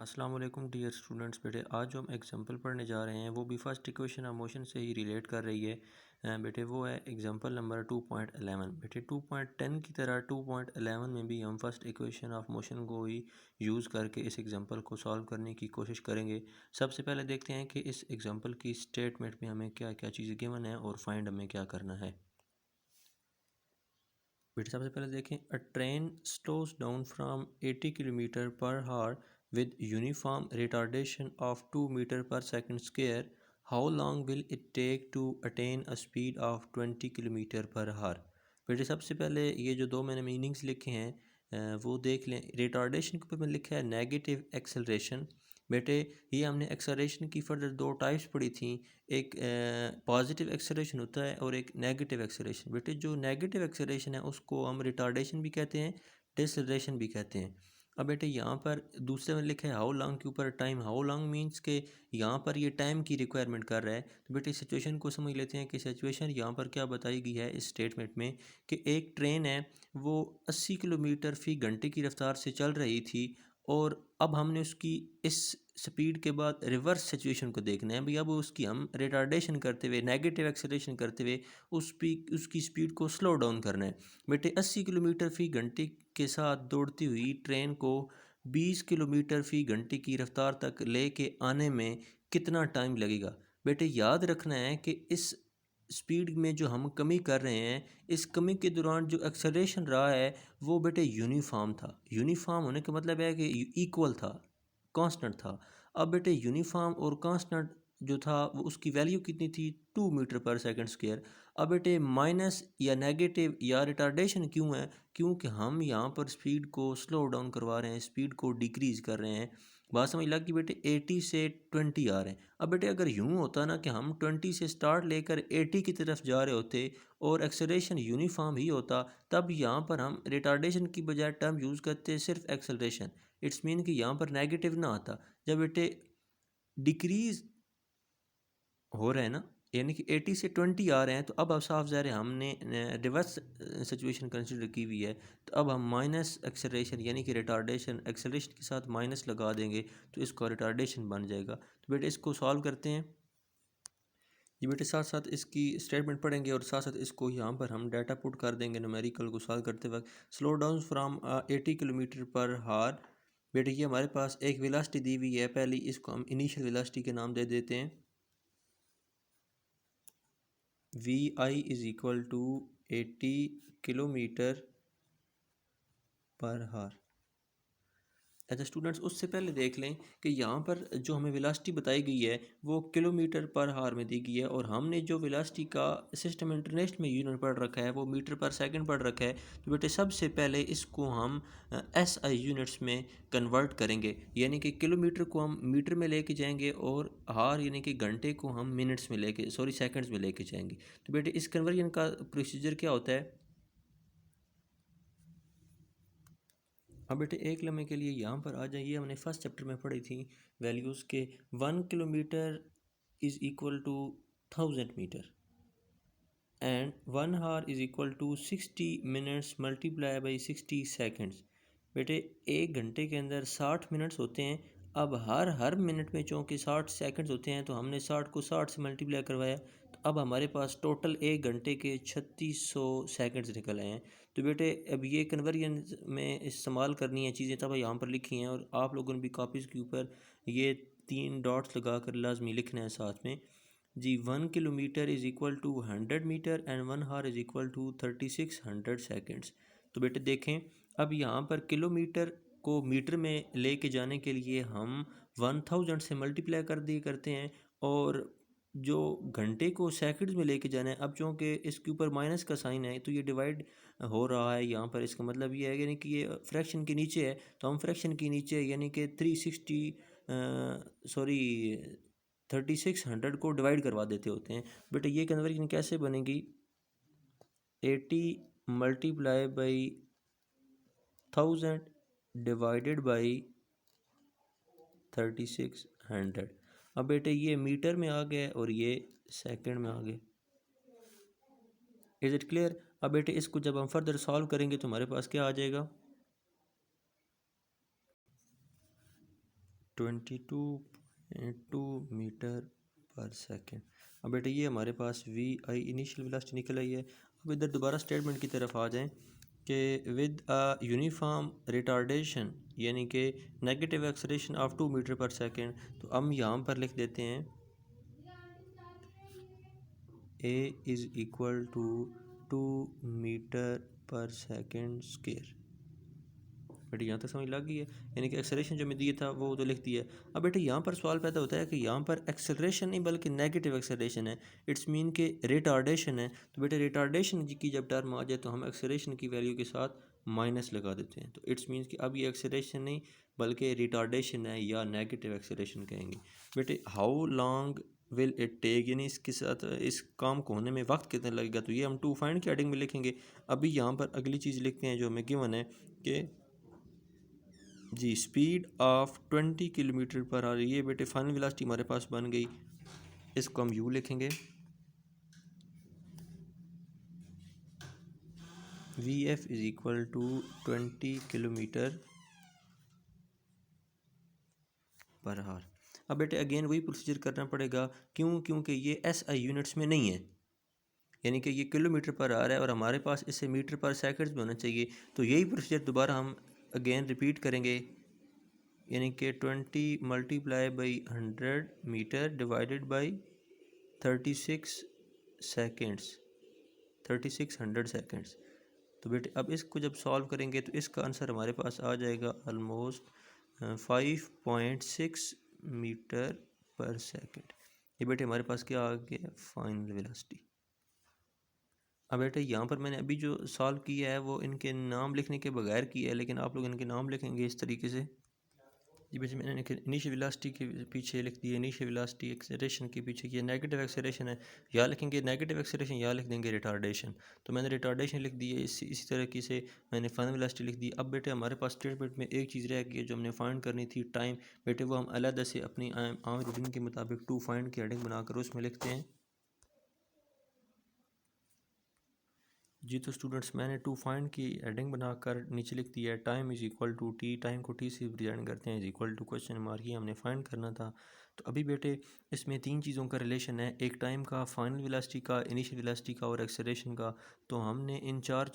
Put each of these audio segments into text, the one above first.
अस्सलाम वालेकुम dear students. बेटे आज जो हम एग्जांपल पढ़ने जा रहे हैं वो भी फर्स्ट इक्वेशन ऑफ मोशन से ही रिलेट कर रही है। बेटे वो है एग्जांपल नंबर 2.11। बेटे 2.10 की तरह 2.11 में भी हम फर्स्ट इक्वेशन ऑफ मोशन को ही यूज़ करके इस एग्जांपल को सॉल्व करने की कोशिश करेंगे। सबसे पहले देखते हैं कि इस एग्जांपल की स्टेटमेंट में हमें क्या क्या चीज़ें गिवन है और फाइंड हमें क्या करना है। बेटे सबसे पहले देखें, अ train slows down from 80 kilometre पर हावर with uniform retardation of 2 meter per second square. How long will it take to attain a speed of 20 kilometre per हार। बेटे सबसे पहले ये जो दो मैंने मीनिंग्स लिखे हैं वो देख लें। रिटार्डेशन के ऊपर मैंने लिखा है नेगेटिव एक्सेलरेशन। बेटे ये हमने एक्सेलरेशन की फर्दर दो टाइप्स पढ़ी थी। एक पॉजिटिव एक्सेलरेशन होता है और एक नेगेटिव एक्सेलरेशन। बेटे जो नेगेटिव एक्सेलरेशन है उसको हम रिटार्डेशन भी कहते हैं, डिसलेरेशन भी कहते हैं। अब बेटे यहाँ पर दूसरे में लिखा है हाउ लॉन्ग के ऊपर टाइम। हाउ लॉन्ग मीन्स के यहाँ पर ये टाइम की रिक्वायरमेंट कर रहा है। तो बेटे सिचुएशन को समझ लेते हैं कि सिचुएशन यहाँ पर क्या बताई गई है इस स्टेटमेंट में कि एक ट्रेन है वो 80 किलोमीटर फी घंटे की रफ्तार से चल रही थी और अब हमने उसकी इस स्पीड के बाद रिवर्स सिचुएशन को देखना है भाई। अब उसकी हम रिटार्डेशन करते हुए नेगेटिव एक्सेलरेशन करते हुए उसकी स्पीड को स्लो डाउन करना है। बेटे 80 किलोमीटर फी घंटे के साथ दौड़ती हुई ट्रेन को 20 किलोमीटर फी घंटे की रफ्तार तक लेके आने में कितना टाइम लगेगा। बेटे याद रखना है कि इस स्पीड में जो हम कमी कर रहे हैं, इस कमी के दौरान जो एक्सेलरेशन रहा है वो बेटे यूनिफॉर्म था। यूनिफॉर्म होने का मतलब है कि इक्वल था, कांस्टेंट था। अब बेटे यूनिफॉर्म और कांस्टेंट जो था वो उसकी वैल्यू कितनी थी, 2 मीटर पर सेकंड स्क्वायर। अब बेटे माइनस या नेगेटिव या रिटार्डेशन क्यों है, क्योंकि हम यहाँ पर स्पीड को स्लो डाउन करवा रहे हैं, स्पीड को डिक्रीज कर रहे हैं। बात समझ लग कि बेटे 80 से 20 आ रहे हैं। अब बेटे अगर यूँ होता ना कि हम 20 से स्टार्ट लेकर 80 की तरफ जा रहे होते और एक्सेलरेशन यूनिफॉर्म ही होता, तब यहाँ पर हम रिटार्डेशन की बजाय टर्म यूज़ करते सिर्फ एक्सेलरेशन। इट्स मीन कि यहाँ पर नेगेटिव ना आता। जब बेटे डिक्रीज हो रहे हैं ना, यानी कि 80 से 20 आ रहे हैं, तो अब साफ ज़ाहिर है हमने रिवर्स सिचुएशन कंसिडर की हुई है। तो अब हम माइनस एक्सेलरेशन यानी कि रिटार्डेशन एक्सेलरेशन के साथ माइनस लगा देंगे तो इसका रिटार्डेशन बन जाएगा। तो बेटे इसको सॉल्व करते हैं। ये बेटे साथ साथ इसकी स्टेटमेंट पढ़ेंगे और साथ साथ इसको यहाँ पर हम डाटा पुट कर देंगे न्यूमेरिकल को सॉल्व करते वक्त। Slow down from 80 kilometre per हार। बेटे ये हमारे पास एक वेलोसिटी दी हुई है, पहले इसको हम इनिशियल वेलोसिटी के नाम दे देते हैं। V i is equal to 80 kilometre per hour. अच्छा स्टूडेंट्स, उससे पहले देख लें कि यहाँ पर जो हमें वेलोसिटी बताई गई है वो किलोमीटर पर हार में दी गई है और हमने जो वेलोसिटी का सिस्टम इंटरनेशनल में यूनिट पढ़ रखा है वो मीटर पर सेकंड पढ़ रखा है। तो बेटे सबसे पहले इसको हम एस आई यूनिट्स में कन्वर्ट करेंगे, यानी कि किलोमीटर को हम मीटर में लेके जाएंगे और हार यानी कि घंटे को हम मिनट्स में लेके सेकंड्स में लेके जाएंगे। तो बेटे इस कन्वर्जन का प्रोसीजर क्या होता है। अब बेटे एक लम्हे के लिए यहाँ पर आ जाइए। हमने फर्स्ट चैप्टर में पढ़ी थी वैल्यूज़ के 1 kilometre is equal to 1000 metre and 1 hour is equal to 60 minutes multiply by 60 seconds. बेटे एक घंटे के अंदर 60 मिनट्स होते हैं। अब हर मिनट में चूँकि 60 सेकेंड्स होते हैं तो हमने 60 को 60 से मल्टीप्लाई करवाया, तो अब हमारे पास टोटल एक घंटे के 3600 सेकेंड्स निकल आए हैं। तो बेटे अब ये कन्वर्जन में इस्तेमाल करनी है चीज़ें, तब यहाँ पर लिखी हैं और आप लोगों ने भी कापीज़ के ऊपर ये 3 डॉट्स लगा कर लाजमी लिखना है साथ में जी। 1 kilometre is equal to 100 metre and 1 hour is equal to 3600 seconds. तो बेटे देखें, अब यहाँ पर किलोमीटर को मीटर में लेके जाने के लिए हम 1000 से मल्टीप्लाई कर दिए करते हैं और जो घंटे को सेकंड्स में लेके जाना है, अब चूँकि इसके ऊपर माइनस का साइन है तो ये डिवाइड हो रहा है यहाँ पर। इसका मतलब ये है यानी कि ये फ्रैक्शन के नीचे है, तो हम फ्रैक्शन के नीचे यानी कि 3600 को डिवाइड करवा देते होते हैं। बेटा ये कन्वर्जन कैसे बनेगी, 80 मल्टीप्लाई बाई 1000 डिवाइडेड बाई 3600। अब बेटे ये मीटर में आ गया और ये सेकंड में आ गया। Is it clear. अब बेटे इसको जब हम फर्दर सॉल्व करेंगे तो हमारे पास क्या आ जाएगा, 22.2 मीटर पर सेकेंड। अब बेटा ये हमारे पास वी आई इनिशियल वेलोसिटी निकल आई है। अब इधर दोबारा स्टेटमेंट की तरफ आ जाएं कि विद अ यूनिफॉर्म रिटार्डेशन यानी कि negative acceleration of 2 metre per second, तो हम यहाँ पर लिख देते हैं a is equal to 2 metre per second square. बेटे यहाँ तक समझ लग गई है, यानी कि एक्सेलरेशन जो मैं दिया था वो तो लिख दिया। अब बेटे यहाँ पर सवाल पैदा होता है कि यहाँ पर एक्सेलरेशन नहीं बल्कि नेगेटिव एक्सेलरेशन है, इट्स मीन के रिटार्डेशन है। तो बेटे रिटार्डेशन की जब टर्म आ जाए तो हम एक्सेलरेशन की वैल्यू के साथ माइनस लगा देते हैं, तो इट्स मीन्स कि अब ये एक्सेलरेशन नहीं बल्कि रिटार्डेशन है या नेगेटिव एक्सेलरेशन कहेंगे। बेटे how long will it take, यानी इसके साथ इस काम को होने में वक्त कितना लगेगा, तो ये हम टू फाइंड की हेडिंग में लिखेंगे। अभी यहाँ पर अगली चीज़ लिखते हैं जो हमें गिवन है कि जी speed of 20 kilometre per hour. ये बेटे फाइनल वेलोसिटी हमारे पास बन गई, इसको हम यू लिखेंगे। V f is equal to 20 kilometre per hour. अब बेटे अगेन वही प्रोसीजर करना पड़ेगा, क्योंकि ये एस आई यूनिट्स में नहीं है, यानी कि ये किलोमीटर पर आवर है और हमारे पास इससे मीटर पर सेकंड्स में होना चाहिए। तो यही प्रोसीजर दोबारा हम अगेन रिपीट करेंगे, यानी कि 20 multiply by 100 metre divided by 36 seconds, 3600 seconds. तो बेटे अब इसको जब सॉल्व करेंगे तो इसका आंसर हमारे पास आ जाएगा ऑलमोस्ट 5.6 मीटर पर सेकेंड। ये बेटे हमारे पास क्या आ गया, फाइनल वेलोसिटी। अब बेटे यहाँ पर मैंने अभी जो सॉल्व किया है वो इनके नाम लिखने के बगैर किया है, लेकिन आप लोग इनके नाम लिखेंगे इस तरीके से। जी बेटे मैंने इनिशियल वेलोसिटी के पीछे लिख दिया इनिशियल वेलोसिटी, एक्सेलरेशन के पीछे ये नेगेटिव एक्सेलरेशन है, या लिखेंगे नेगेटिव एक्सेलरेशन या लिख देंगे रिटार्डेशन। तो मैंने रिटार्डेशन लिख दी है, इसी तरीके से मैंने फाइनल वेलोसिटी लिख दी। अब बेटे हमारे पास स्टेटमेंट में एक चीज़ रह गई है जो हमने फाइंड करनी थी, टाइम। बेटे वो हम अलग से अपनी आम रूटीन के मुताबिक टू फाइंड की हेडिंग बनाकर उसमें लिखते हैं। जी तो स्टूडेंट्स मैंने टू फाइंड की हेडिंग बनाकर नीचे लिख दिया है time is equal to t, time को टी से रिप्रेजेंट करते हैं, is equal to question mark, ये हमने फाइंड करना था। तो अभी बेटे इसमें तीन चीज़ों का रिलेशन है, एक टाइम का, फाइनल वेलोसिटी का, इनिशियल वेलोसिटी का और एक्सेलरेशन का। तो हमने इन तीन चार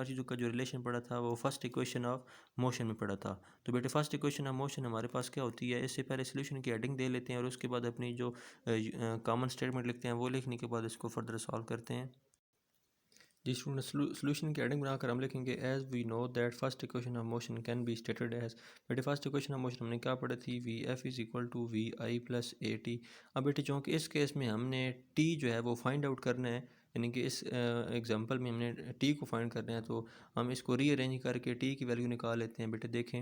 चीज़ों का जो रिलेशन पढ़ा था वो फर्स्ट इक्वेशन ऑफ मोशन में पढ़ा था। तो बेटे फर्स्ट इक्वेशन ऑफ मोशन हमारे पास क्या होती है, इससे पहले सोल्यूशन की हेडिंग दे लेते हैं और उसके बाद अपनी जो कॉमन स्टेटमेंट लिखते हैं वो लिखने के बाद इसको फर्दर सॉल्व करते हैं। जी स्टूडेंट सोल्यूशन की हेडिंग बनाकर हम लिखेंगे as we know that first equation of motion can be stated as. बेटे फर्स्ट इक्वेशन ऑफ मोशन हमने क्या पढ़ी थी, v f is equal to v i plus a t. अब बेटे चूँकि इस केस में हमने टी जो है वो फाइंड आउट करना है, यानी कि इस एग्जांपल में हमने टी को फाइंड करना है, तो हम इसको रीअरेंज करके टी की वैल्यू निकाल लेते हैं। बेटे देखें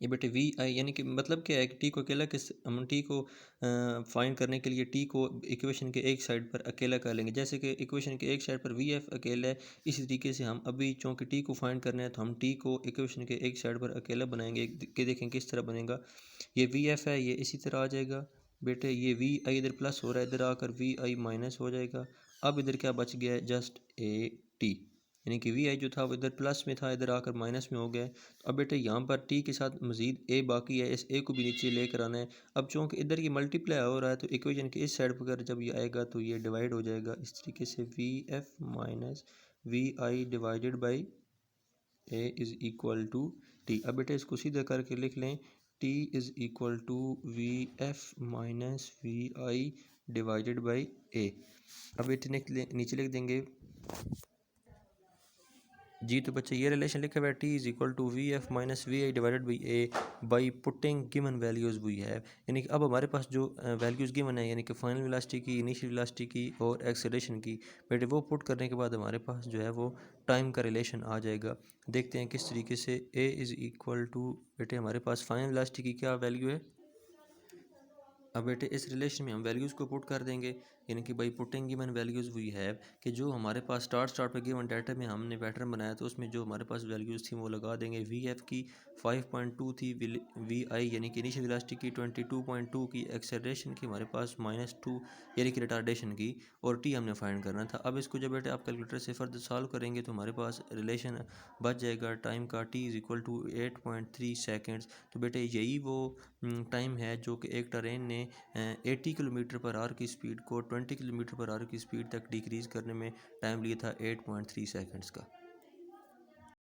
ये बेटे वी आई, यानी कि मतलब क्या है कि टी को अकेला किस, हम टी को फाइंड करने के लिए टी को इक्वेशन के एक साइड पर अकेला कर लेंगे, जैसे कि इक्वेशन के एक साइड पर वी एफ अकेला है, इसी तरीके से हम अभी चूँकि टी को फाइंड करना है तो हम टी को इक्वेशन के एक साइड पर अकेला बनाएंगे कि देखें किस तरह बनेगा। ये वी एफ है, ये इसी तरह आ जाएगा। बेटे ये वी आई इधर प्लस हो रहा है, इधर आकर वी आई माइनस हो जाएगा। अब इधर क्या बच गया है, जस्ट ए टी, यानी कि वी आई जो था वो इधर प्लस में था, इधर आकर माइनस में हो गया है। तो अब बेटे यहाँ पर टी के साथ मजीद ए बाकी है, इस ए को भी नीचे लेकर आना है। अब चूँकि इधर ये मल्टीप्लाई हो रहा है तो इक्वेशन के इस साइड पर जब ये आएगा तो ये डिवाइड हो जाएगा इस तरीके से, v f minus v i divided by a is equal to t. अब बेटे इसको सीधा करके लिख लें, t is equal to v f minus v i divided by a. अब बेटे नीचे लिख देंगे। जी तो बच्चे ये रिलेशन लिखा हुआ है, t is equal to v f minus v i divided by a by putting given values we have. यानी कि अब हमारे पास जो वैल्यूज़ गिवन है, यानी कि फाइनल वेलोसिटी की, इनिशियल वेलोसिटी की और एक्सेलरेशन की, बेटे वो पुट करने के बाद हमारे पास जो है वो टाइम का रिलेशन आ जाएगा। देखते हैं किस तरीके से। ए इज़ इक्वल टू, बेटे हमारे पास फाइनल वेलोसिटी की क्या वैल्यू है, अब बेटे इस रिलेशन में हम वैल्यूज़ को पुट कर देंगे, यानी कि by putting given values we have, कि जो हमारे पास स्टार्ट पे गिवन डाटा में हमने पैटर्न बनाया तो उसमें जो हमारे पास वैल्यूज़ थी वो लगा देंगे। वी एफ की 5.2 थी, वी आई यानी कि इनिशियल वेलोसिटी की 22.2 की, एक्सेलरेशन की हमारे पास -2 यानी कि रिटार्डेशन की, और टी हमने फाइंड करना था। अब इसको जब बेटे आप कैलकुलेटर से फर्दर सॉल्व करेंगे तो हमारे पास रिलेशन बच जाएगा टाइम का, t is equal to 8.3 seconds. तो बेटे यही वो टाइम है जो कि एक ट्रेन ने 80 किलोमीटर पर आवर की स्पीड को 20 किलोमीटर पर आवर की स्पीड तक डिक्रीज़ करने में टाइम लिया था 8.3 सेकंड्स का।